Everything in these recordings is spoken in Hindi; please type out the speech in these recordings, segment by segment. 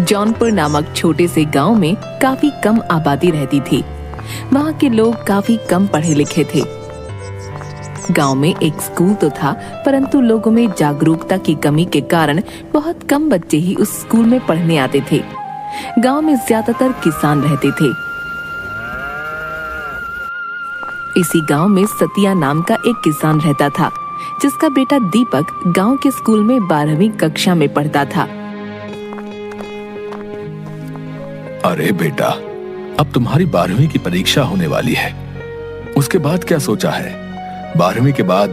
जौनपुर नामक छोटे से गांव में काफी कम आबादी रहती थी। वहां के लोग काफी कम पढ़े लिखे थे। गांव में एक स्कूल तो था, परंतु लोगों में जागरूकता की कमी के कारण बहुत कम बच्चे ही उस स्कूल में पढ़ने आते थे। गांव में ज्यादातर किसान रहते थे। इसी गांव में सतिया नाम का एक किसान रहता था, जिसका बेटा दीपक गांव के स्कूल में 12वीं कक्षा में पढ़ता था। अरे बेटा, अब तुम्हारी 12वीं की परीक्षा होने वाली है। उसके बाद क्या सोचा है? 12वीं के बाद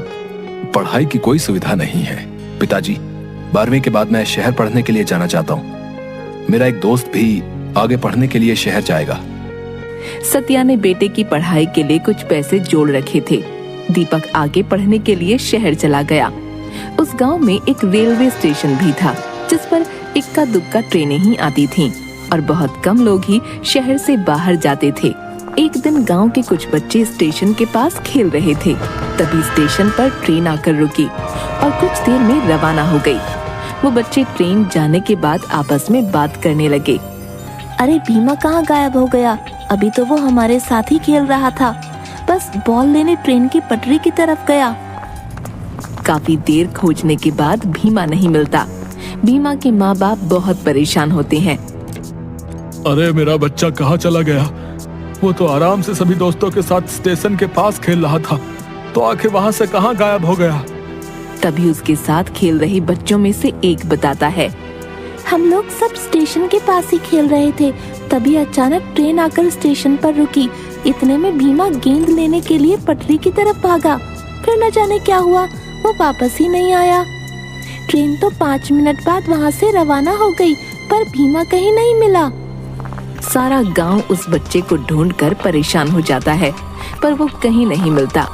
पढ़ाई की कोई सुविधा नहीं है। पिताजी, 12वीं के बाद मैं शहर पढ़ने के लिए जाना चाहता हूँ। मेरा एक दोस्त भी आगे पढ़ने के लिए शहर जाएगा। सतिया ने बेटे की पढ़ाई के लिए कुछ पैसे जोड़ रखे थे। दीपक आगे पढ़ने के लिए शहर चला गया। उस गांव में एक रेलवे स्टेशन भी था, जिस पर इक्का दुक्का ट्रेनें ही आती थीं और बहुत कम लोग ही शहर से बाहर जाते थे। एक दिन गांव के कुछ बच्चे स्टेशन के पास खेल रहे थे। तभी स्टेशन पर ट्रेन आकर रुकी और कुछ देर में रवाना हो गई। वो बच्चे ट्रेन जाने के बाद आपस में बात करने लगे। अरे भीमा कहाँ गायब हो गया? अभी तो वो हमारे साथ ही खेल रहा था, बस बॉल लेने ट्रेन की पटरी की तरफ गया। काफी देर खोजने के बाद भीमा नहीं मिलता। भीमा के माँ बाप बहुत परेशान होते हैं। अरे मेरा बच्चा कहाँ चला गया? वो तो आराम से सभी दोस्तों के साथ स्टेशन के पास खेल रहा था, तो आखिर वहाँ से कहाँ गायब हो गया? तभी उसके साथ खेल रहे बच्चों में से एक बताता है, हम लोग सब स्टेशन के पास ही खेल रहे थे, तभी अचानक ट्रेन आकर स्टेशन पर रुकी। इतने में भीमा गेंद लेने के लिए पटरी की तरफ भागा। फिर न जाने क्या हुआ, वो वापस ही नहीं आया। ट्रेन तो 5 मिनट बाद वहाँ से रवाना हो गई, पर भीमा कहीं नहीं मिला। सारा गांव उस बच्चे को ढूंढकर परेशान हो जाता है, पर वो कहीं नहीं मिलता।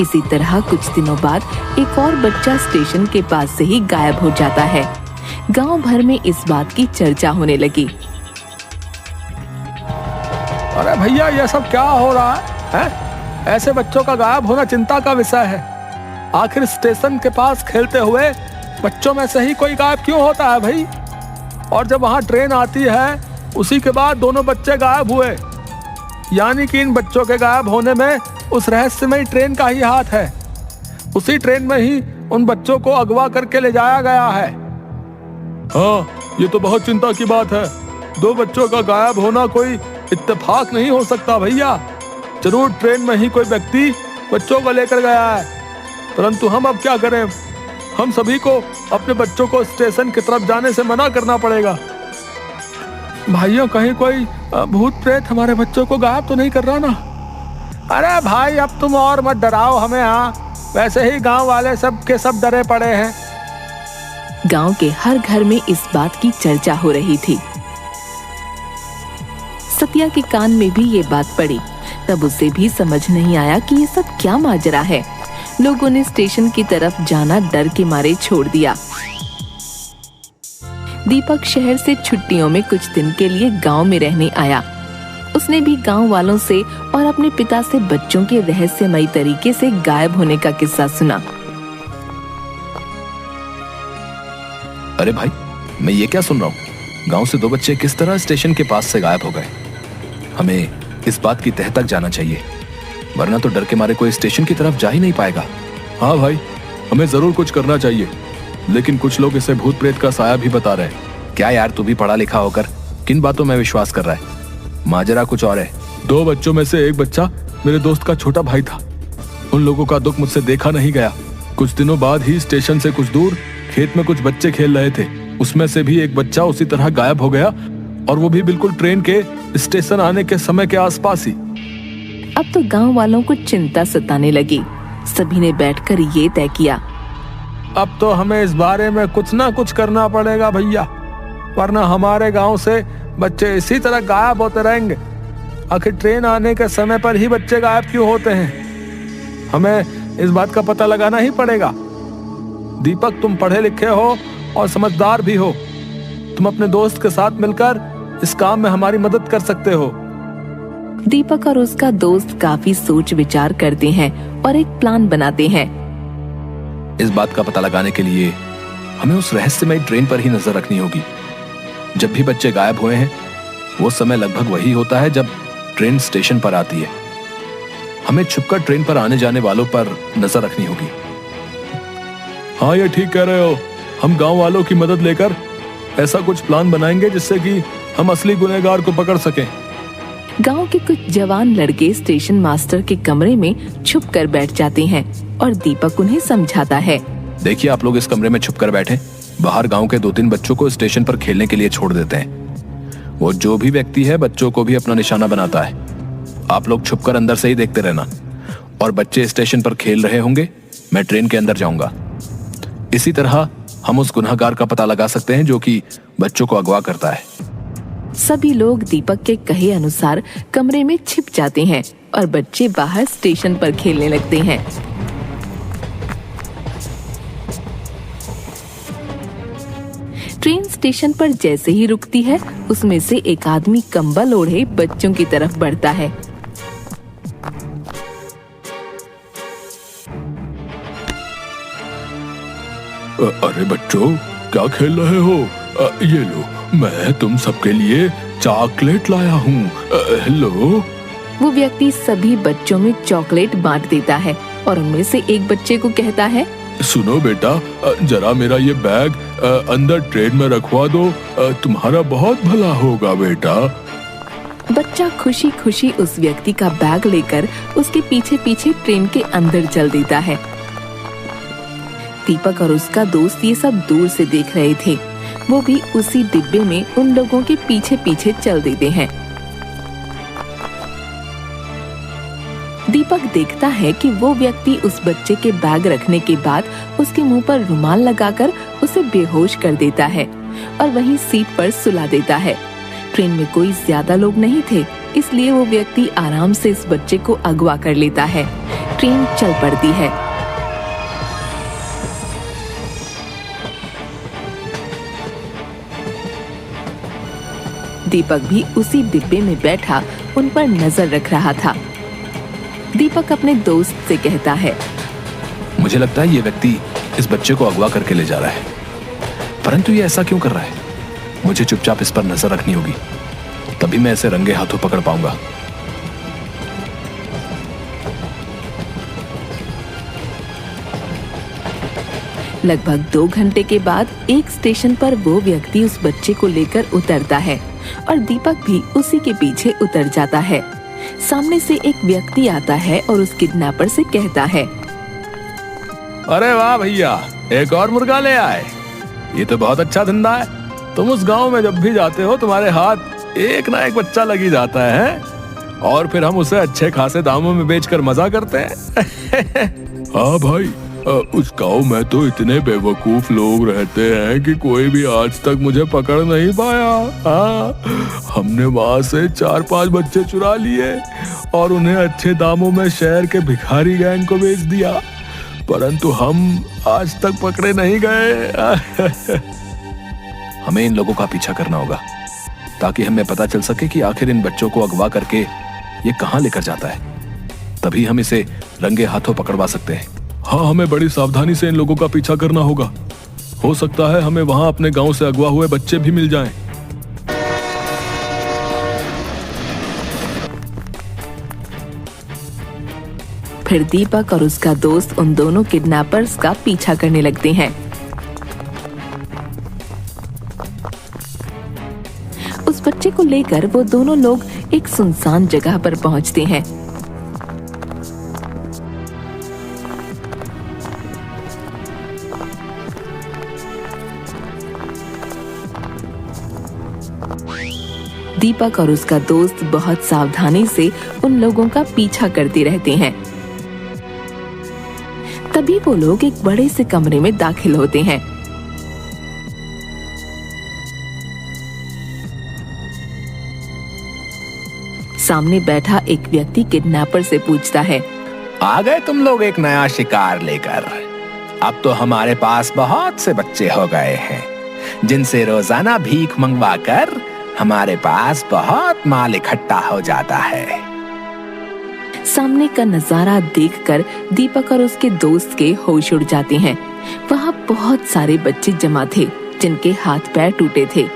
इसी तरह कुछ दिनों बाद एक और बच्चा स्टेशन के पास से ही गायब हो जाता है। गांव भर में इस बात की चर्चा होने लगी। अरे भैया, ये सब क्या हो रहा है? ऐसे बच्चों का गायब होना चिंता का विषय है। आखिर स्टेशन के पास खेलते हुए बच्चों में से ही कोई गायब क्यों होता है भाई? और जब वहाँ ट्रेन आती है, उसी के बाद दोनों बच्चे गायब हुए, यानी कि इन बच्चों के गायब होने में उस रहस्यमयी ट्रेन का ही हाथ है। उसी ट्रेन में ही उन बच्चों को अगवा करके ले जाया गया है। हाँ, ये तो बहुत चिंता की बात है। 2 बच्चों का गायब होना कोई इत्तेफाक नहीं हो सकता भैया। जरूर ट्रेन में ही कोई व्यक्ति बच्चों को लेकर गया है, परंतु हम अब क्या करें? हम सभी को अपने बच्चों को स्टेशन की तरफ जाने से मना करना पड़ेगा। भाइयों, कहीं कोई भूत प्रेत हमारे बच्चों को गायब तो नहीं कर रहा ना? अरे भाई, अब तुम और मत डराओ हमें। हाँ, वैसे ही गांव वाले सब के सब डरे पड़े हैं। गांव के हर घर में इस बात की चर्चा हो रही थी। सतिया के कान में भी ये बात पड़ी। तब उसे भी समझ नहीं आया कि ये सब क्या माजरा है। लोगों ने स्टेशन की तरफ जाना डर के मारे छोड़ दिया। दीपक शहर से छुट्टियों में कुछ दिन के लिए गांव में रहने आया। उसने भी गांव वालों से और अपने पिता से बच्चों के रहस्यमयी तरीके से गायब होने का किस्सा सुना। अरे भाई, मैं ये क्या सुन रहा हूँ? गांव से 2 बच्चे किस तरह स्टेशन के पास से गायब हो गए? हमें इस बात की तह तक जाना चाहिए, वरना तो डर के मारे कोई स्टेशन की तरफ जा ही नहीं पाएगा। हाँ भाई, हमें जरूर कुछ करना चाहिए, लेकिन कुछ लोग इसे भूत प्रेत का साया भी बता रहे हैं। क्या यार, तू भी पढ़ा लिखा होकर किन बातों में विश्वास कर रहा है? माजरा कुछ और है। 2 बच्चों में से एक बच्चा मेरे दोस्त का छोटा भाई था। उन लोगों का दुख मुझसे देखा नहीं गया। कुछ दिनों बाद ही स्टेशन से कुछ दूर खेत में कुछ बच्चे खेल रहे थे। उसमें से भी एक बच्चा उसी तरह गायब हो गया, और वो भी बिल्कुल ट्रेन के स्टेशन आने के समय के आसपास ही। अब तो गांव वालों को चिंता सताने लगी। सभी ने बैठकर ये तय किया, अब तो हमें इस बारे में कुछ ना कुछ करना पड़ेगा भैया, वरना हमारे गांव से बच्चे इसी तरह गायब होते रहेंगे। आखिर ट्रेन आने के समय पर ही बच्चे गायब क्यों होते हैं? हमें इस बात का पता लगाना ही पड़ेगा। दीपक, तुम पढ़े लिखे हो और समझदार भी हो। तुम अपने दोस्त के साथ मिलकर इस काम में हमारी मदद कर सकते हो। दीपक और उसका दोस्त काफी सोच विचार करते हैं और एक प्लान बनाते हैं। इस बात का पता लगाने के लिए हमें उस रहस्यमय ट्रेन पर ही नजर रखनी होगी। जब भी बच्चे गायब हुए हैं वो समय लगभग वही होता है जब ट्रेन स्टेशन पर आती है। हमें छुपकर ट्रेन पर आने जाने वालों पर नजर रखनी होगी। हाँ, ये ठीक कह रहे हो। हम गांव वालों की मदद लेकर ऐसा कुछ प्लान बनाएंगे जिससे कि हम असली गुनहगार को पकड़ सकें। गांव के कुछ जवान लड़के स्टेशन मास्टर के कमरे में छुप कर बैठ जाते हैं और दीपक उन्हें समझाता है। देखिए, आप लोग इस कमरे में छुप कर बैठे, बाहर गांव के 2-3 बच्चों को स्टेशन पर खेलने के लिए छोड़ देते हैं। वो जो भी व्यक्ति है बच्चों को भी अपना निशाना बनाता है। आप लोग छुपकर अंदर से ही देखते रहना, और बच्चे स्टेशन पर खेल रहे होंगे, मैं ट्रेन के अंदर जाऊंगा। इसी तरह हम उस गुनहगार का पता लगा सकते हैं जो कि बच्चों को अगवा करता है। सभी लोग दीपक के कहे अनुसार कमरे में छिप जाते हैं और बच्चे बाहर स्टेशन पर खेलने लगते हैं। ट्रेन स्टेशन पर जैसे ही रुकती है, उसमें से एक आदमी कंबल ओढ़े बच्चों की तरफ बढ़ता है। अरे बच्चों, क्या खेल रहे हो? ये लो, मैं तुम सबके लिए चॉकलेट लाया हूँ। हेलो। वो व्यक्ति सभी बच्चों में चॉकलेट बांट देता है और उनमें से एक बच्चे को कहता है, सुनो बेटा, जरा मेरा ये बैग अंदर ट्रेन में रखवा दो, तुम्हारा बहुत भला होगा बेटा। बच्चा खुशी खुशी उस व्यक्ति का बैग लेकर उसके पीछे पीछे ट्रेन के अंदर चल देता है। दीपक और उसका दोस्त ये सब दूर से देख रहे थे। वो भी उसी डिब्बे में उन लोगों के पीछे पीछे चल देते हैं। दीपक देखता है कि वो व्यक्ति उस बच्चे के बैग रखने के बाद उसके मुंह पर रुमाल लगाकर उसे बेहोश कर देता है और वहीं सीट पर सुला देता है। ट्रेन में कोई ज्यादा लोग नहीं थे, इसलिए वो व्यक्ति आराम से इस बच्चे को अगवा कर लेता है। ट्रेन चल पड़ती है। दीपक भी उसी डिब्बे में बैठा उन पर नजर रख रहा था। दीपक अपने दोस्त से कहता है, मुझे लगता है ये व्यक्ति इस बच्चे को अगवा करके ले जा रहा है, परंतु ये ऐसा क्यों कर रहा है? मुझे चुपचाप इस पर नजर रखनी होगी, तभी मैं इसे रंगे हाथों पकड़ पाऊंगा। लगभग 2 घंटे के बाद एक स्टेशन पर वो व्यक्ति उस बच्चे को लेकर उतरता है और दीपक भी उसी के पीछे उतर जाता है। सामने से एक व्यक्ति आता है और उस किडनैपर से कहता है, अरे वाह भैया, एक और मुर्गा ले आए। ये तो बहुत अच्छा धंधा है। तुम उस गांव में जब भी जाते हो तुम्हारे हाथ एक ना एक बच्चा लगी जाता है और फिर हम उसे अच्छे खासे दामों में बेचकर मजा करते हैं। हाँ भाई, उस गांव में तो इतने बेवकूफ लोग रहते हैं कि कोई भी आज तक मुझे पकड़ नहीं पाया। हाँ, हमने वहां से 4-5 बच्चे चुरा लिए और उन्हें अच्छे दामों में शहर के भिखारी गैंग को बेच दिया, परंतु हम आज तक पकड़े नहीं गए। हमें इन लोगों का पीछा करना होगा ताकि हमें पता चल सके कि आखिर इन बच्चों को अगवा करके ये कहां लेकर जाता है। तभी हम इसे रंगे हाथों पकड़वा सकते हैं। हाँ, हमें बड़ी सावधानी से इन लोगों का पीछा करना होगा। हो सकता है हमें वहां अपने गांव से अगवा हुए बच्चे भी मिल जाएं। फिर दीपक और उसका दोस्त उन दोनों किडनैपर्स का पीछा करने लगते हैं। उस बच्चे को लेकर वो दोनों लोग एक सुनसान जगह पर पहुंचते हैं। दीपक और उसका दोस्त बहुत सावधानी से उन लोगों का पीछा करते रहते हैं। तभी वो लोग एक बड़े से कमरे में दाखिल होते हैं। सामने बैठा एक व्यक्ति किडनैपर से पूछता है, आ गए तुम लोग एक नया शिकार लेकर? अब तो हमारे पास बहुत से बच्चे हो गए हैं जिनसे रोजाना भीख मंगवा कर हमारे पास बहुत माल इकट्ठा हो जाता है। सामने का नजारा देखकर दीपक और उसके दोस्त के होश उड़ जाते हैं। वहाँ बहुत सारे बच्चे जमा थे जिनके हाथ पैर टूटे थे।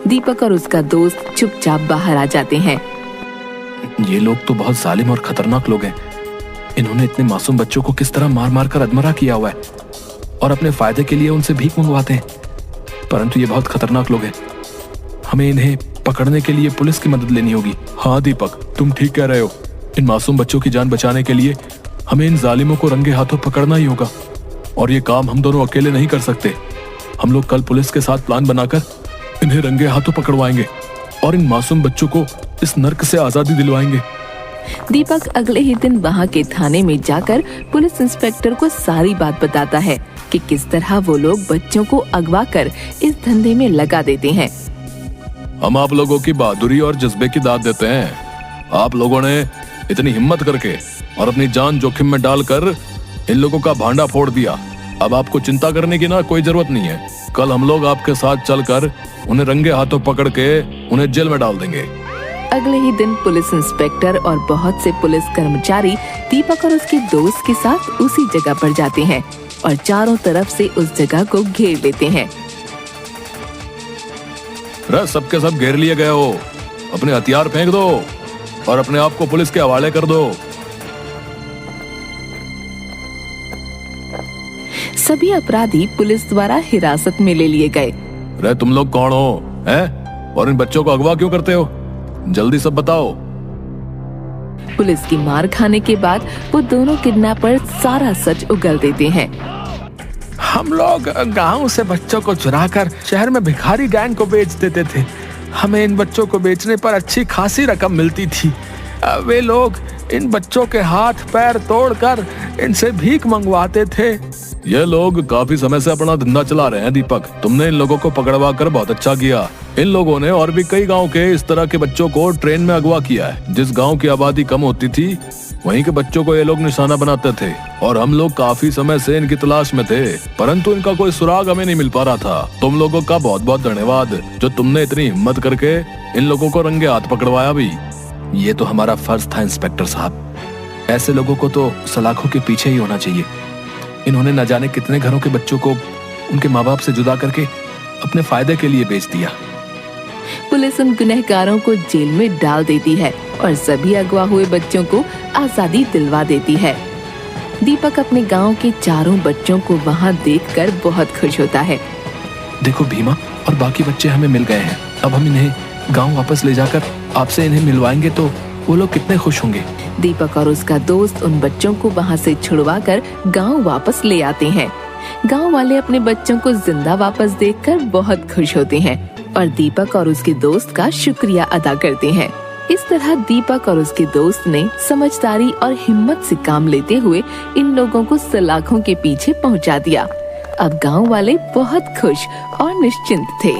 दीपक और उसका दोस्त चुपचाप बाहर आ जाते हैं। ये लोग तो बहुत जालिम और खतरनाक लोग हैं। इन्होंने इतने मासूम बच्चों को किस तरह मार मार कर अधमरा किया हुआ है और अपने फायदे के लिए उनसे भीख मंगवाते हैं। परंतु ये बहुत खतरनाक लोग हैं। हमें इन्हें पकड़ने के लिए पुलिस की मदद लेनी होगी। हाँ दीपक, तुम ठीक कह रहे हो। इन मासूम बच्चों की जान बचाने के लिए हमें इन जालिमों को रंगे हाथों पकड़ना ही होगा। और ये काम हम दोनों अकेले नहीं कर सकते। हम लोग कल पुलिस के साथ प्लान बनाकर इन्हें रंगे हाथों पकड़वाएंगे और इन मासूम बच्चों को इस नर्क से आजादी दिलवाएंगे। दीपक अगले ही दिन वहाँ के थाने में जाकर पुलिस इंस्पेक्टर को सारी बात बताता है कि किस तरह वो लोग बच्चों को अगवा कर इस धंधे में लगा देते हैं। हम आप लोगों की बहादुरी और जज्बे की दाद देते हैं। आप लोगों ने इतनी हिम्मत करके और अपनी जान जोखिम में डालकर इन लोगों का भांडा फोड़ दिया। अब आपको चिंता करने की ना कोई जरूरत नहीं है। कल हम लोग आपके साथ चलकर उन्हें रंगे हाथों पकड़ के उन्हें जेल में डाल देंगे। अगले ही दिन पुलिस इंस्पेक्टर और बहुत से पुलिस कर्मचारी दीपक और उसके दोस्त के साथ उसी जगह पर जाते हैं और चारों तरफ से उस जगह को घेर लेते हैं। सबके सब घेर लिए गए हो। अपने हथियार फेंक दो और अपने आप को पुलिस के हवाले कर दो। सभी अपराधी पुलिस द्वारा हिरासत में ले लिए गए। रे तुम लोग कौन हो हैं? और इन बच्चों को अगवा क्यों करते हो? जल्दी सब बताओ। पुलिस की मार खाने के बाद वो दोनों किडनैपर सारा सच उगल देते हैं। हम लोग गांव से बच्चों को चुराकर शहर में भिखारी गैंग को बेच देते थे। हमें इन बच्चों को बेचने पर अच्छी खासी रकम मिलती थी। वे लोग इन बच्चों के हाथ पैर तोड़कर इनसे भीख मंगवाते थे। ये लोग काफी समय से अपना धंधा चला रहे हैं दीपक। तुमने इन लोगों को पकड़वा कर बहुत अच्छा किया। इन लोगों ने और भी कई गांव के इस तरह के बच्चों को ट्रेन में अगवा किया है। जिस गांव की आबादी कम होती थी वहीं के बच्चों को ये लोग निशाना बनाते थे और हम लोग काफी समय से इनकी तलाश में थे, परंतु इनका कोई सुराग हमें नहीं मिल पा रहा था। तुम लोगों का बहुत बहुत धन्यवाद जो तुमने इतनी हिम्मत करके इन लोगों को रंगे हाथ पकड़वाया भी। ये तो हमारा फर्ज था इंस्पेक्टर साहब। ऐसे लोगों को तो सलाखों के पीछे ही होना चाहिए। इन्होंने न जाने कितने घरों के बच्चों को उनके माँ बाप से जुदा करके अपने फायदे के लिए बेच दिया। पुलिस उन गुनहगारों को जेल में डाल देती है और सभी अगवा हुए बच्चों को आजादी दिलवा देती है। दीपक अपने गांव के चारों बच्चों को वहां देखकर बहुत खुश होता है। देखो भीमा और बाकी बच्चे हमें मिल गए हैं। अब हम इन्हें गांव वापस ले जाकर आपसे इन्हें मिलवाएंगे तो वो लोग कितने खुश होंगे। दीपक और उसका दोस्त उन बच्चों को वहां से छुड़वाकर गांव वापस ले आते हैं। गांव वाले अपने बच्चों को जिंदा वापस देखकर बहुत खुश होते हैं और दीपक और उसके दोस्त का शुक्रिया अदा करते हैं। इस तरह दीपक और उसके दोस्त ने समझदारी और हिम्मत से काम लेते हुए इन लोगों को सलाखों के पीछे पहुंचा दिया। अब गांव वाले बहुत खुश और निश्चिंत थे।